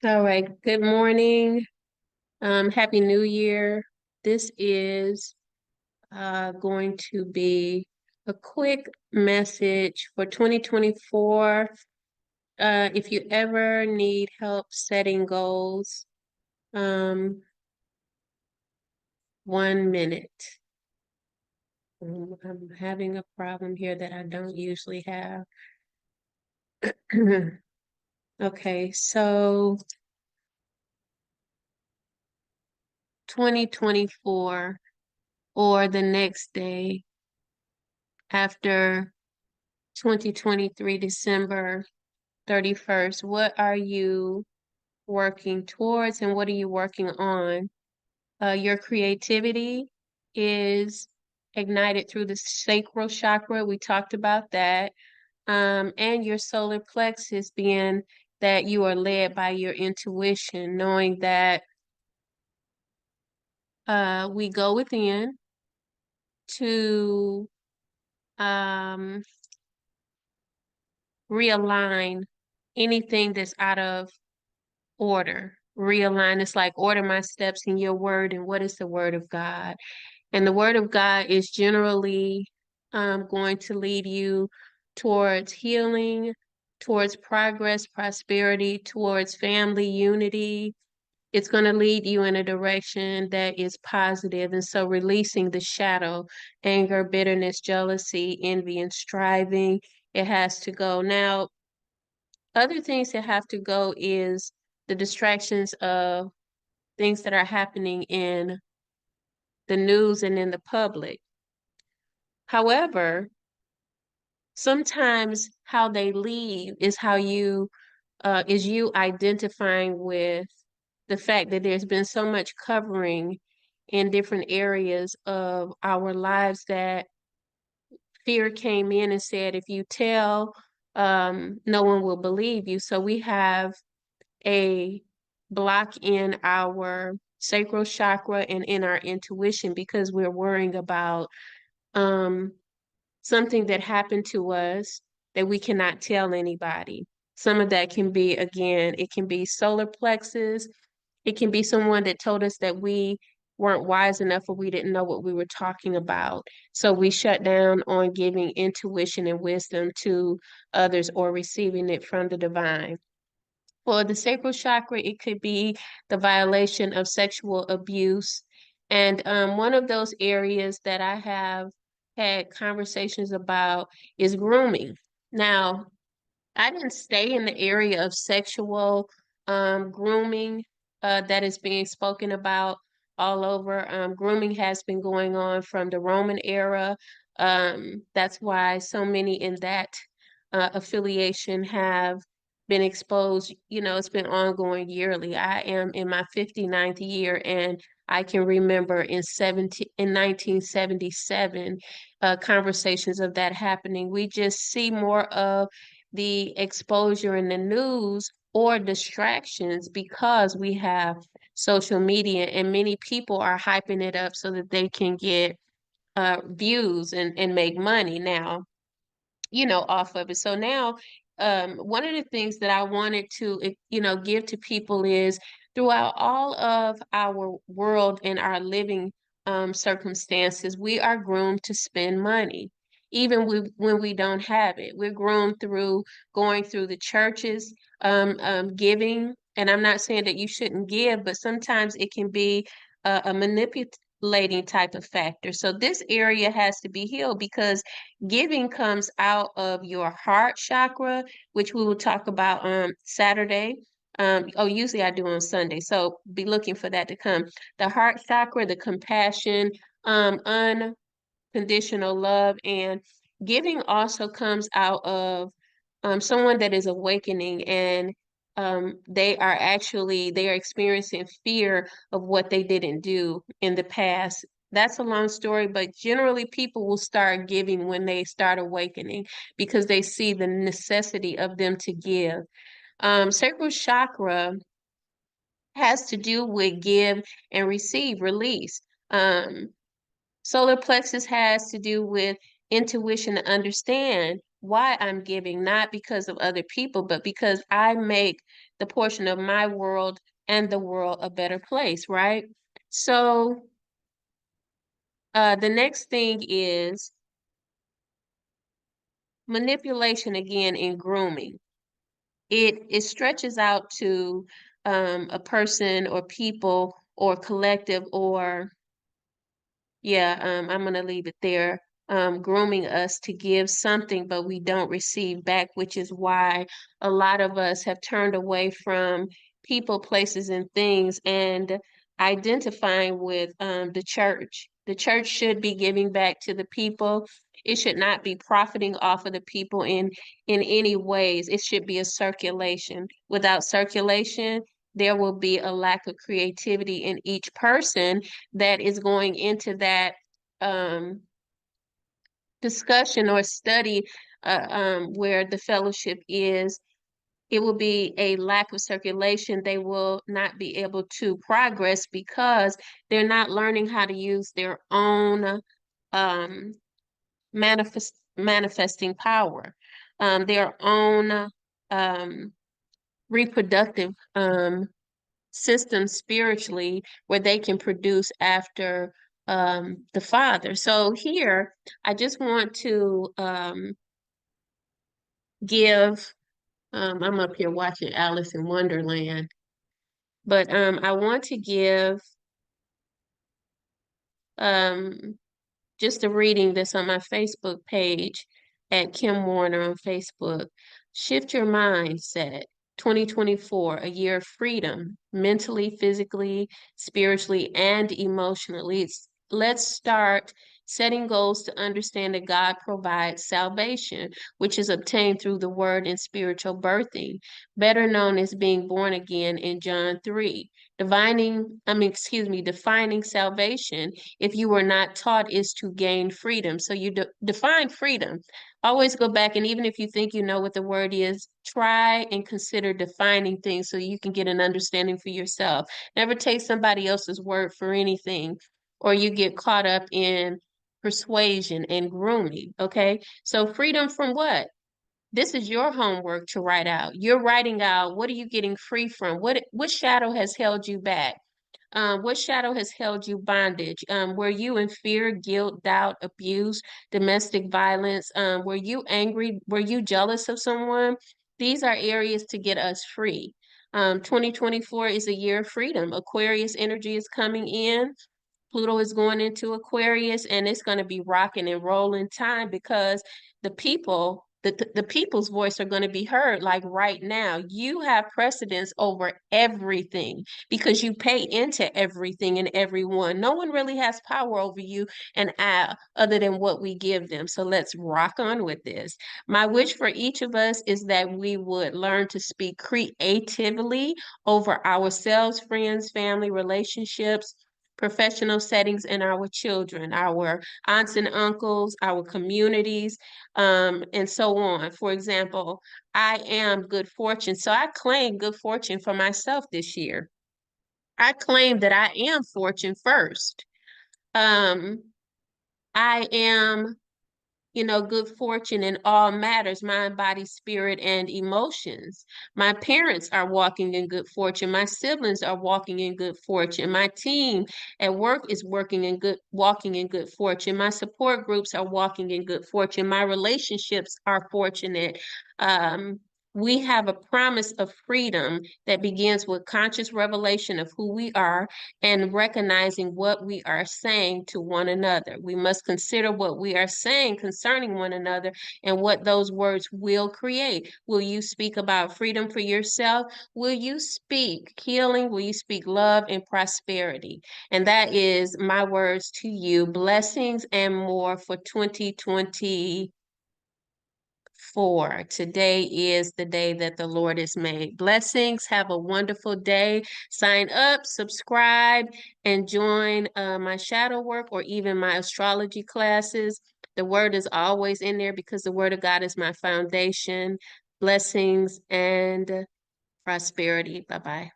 All right. Good morning. Happy New Year. This is going to be a quick message for 2024. If you ever need help setting goals, um, 1 minute. I'm having a problem here that I don't usually have. Okay, so 2024 or the next day after 2023, December 31st, what are you working towards and what are you working on? Your creativity is ignited through the sacral chakra. We talked about that. And your solar plexus being that you are led by your intuition, knowing that we go within to um, realign anything that's out of order. Realign. It's like order my steps in your word. And what is the word of God? And the word of God is generally going to lead you towards healing, towards progress, prosperity, towards family unity. It's going to lead you in a direction that is positive. And so releasing the shadow, anger, bitterness, jealousy, envy, and striving, it has to go. Now, other things that have to go is the distractions of things that are happening in the news and in the public. However, sometimes how they leave is how you is you identifying with the fact that there's been so much covering in different areas of our lives that fear came in and said, if you tell, no one will believe you. So we have a block in our sacral chakra and in our intuition because we're worrying about um, something that happened to us that we cannot tell anybody. Some of that can be, again, it can be solar plexus. It can be someone that told us that we weren't wise enough or we didn't know what we were talking about. So we shut down on giving intuition and wisdom to others or receiving it from the divine. For the sacral chakra, it could be the violation of sexual abuse. And one of those areas that I have had conversations about is grooming. Now, I didn't stay in the area of sexual grooming that is being spoken about all over. Grooming has been going on from the Roman era. That's why so many in that affiliation have been exposed. You know, it's been ongoing yearly. I am in my 59th year, and I can remember in 1977 conversations of that happening. We just see more of the exposure in the news or distractions because we have social media and many people are hyping it up so that they can get views and make money now, you know, off of it. So now, one of the things that I wanted to, give to people is throughout all of our world and our living circumstances, we are groomed to spend money, even when we don't have it. We're groomed through going through the churches, giving. And I'm not saying that you shouldn't give, but sometimes it can be a manipulating type of factor. So this area has to be healed because giving comes out of your heart chakra, which we will talk about on Saturday. Usually I do on Sunday, so be looking for that to come. The heart chakra, the compassion, unconditional love, and giving also comes out of someone that is awakening and they are experiencing fear of what they didn't do in the past. That's a long story, but generally people will start giving when they start awakening because they see the necessity of them to give. Sacral chakra has to do with give and receive, release. Solar plexus has to do with intuition to understand. why I'm giving, not because of other people, but because I make the portion of my world and the world a better place, right? So the next thing is manipulation again in grooming. It stretches out to a person or people or collective or yeah, I'm gonna leave it there. Grooming us to give something, but we don't receive back, which is why a lot of us have turned away from people, places, and things and identifying with the church. The church should be giving back to the people. It should not be profiting off of the people in any ways. It should be a circulation. Without circulation, there will be a lack of creativity in each person that is going into that um, discussion or study where the fellowship is. It will be a lack of circulation. They will not be able to progress because they're not learning how to use their own um, manifesting power, their own reproductive system spiritually where they can produce after the Father. So here, I just want to give, I'm up here watching Alice in Wonderland, but I want to give um, just a reading that's on my Facebook page at Kim Warner on Facebook. Shift your mindset. 2024, a year of freedom, mentally, physically, spiritually, and emotionally. Let's start setting goals to understand that God provides salvation, which is obtained through the word and spiritual birthing, better known as being born again in John 3. Defining salvation, if you were not taught, is to gain freedom. So you define freedom. Always go back, and even if you think you know what the word is, try and consider defining things so you can get an understanding for yourself. Never take somebody else's word for anything, or you get caught up in persuasion and grooming. Okay. So freedom from what? This is your homework to write out. You're writing out, what are you getting free from? What shadow has held you back? What shadow has held you bondage? Were you in fear, guilt, doubt, abuse, domestic violence? Were you angry? Were you jealous of someone? These are areas to get us free. 2024 is a year of freedom. Aquarius energy is coming in. Pluto is going into Aquarius, and it's going to be rocking and rolling time because the people's voice are going to be heard. Like right now, you have precedence over everything because you pay into everything and everyone. No one really has power over you and I other than what we give them. So let's rock on with this. My wish for each of us is that we would learn to speak creatively over ourselves, friends, family, relationships, professional settings, and our children, our aunts and uncles, our communities, and so on. For example, I am good fortune. So I claim good fortune for myself this year. I claim that I am fortune first. Um, I am, good fortune in all matters, mind, body, spirit, and emotions. My parents are walking in good fortune. My siblings are walking in good fortune. My team at work is walking in good fortune. My support groups are walking in good fortune. My relationships are fortunate. We have a promise of freedom that begins with conscious revelation of who we are and recognizing what we are saying to one another. We must consider what we are saying concerning one another and what those words will create. Will you speak about freedom for yourself? Will you speak healing? Will you speak love and prosperity? And that is my words to you. Blessings and more for 2024. Today is the day that the Lord has made. Blessings. Have a wonderful day. Sign up, subscribe, and join my shadow work or even my astrology classes. The word is always in there because the word of God is my foundation. Blessings and prosperity. Bye-bye.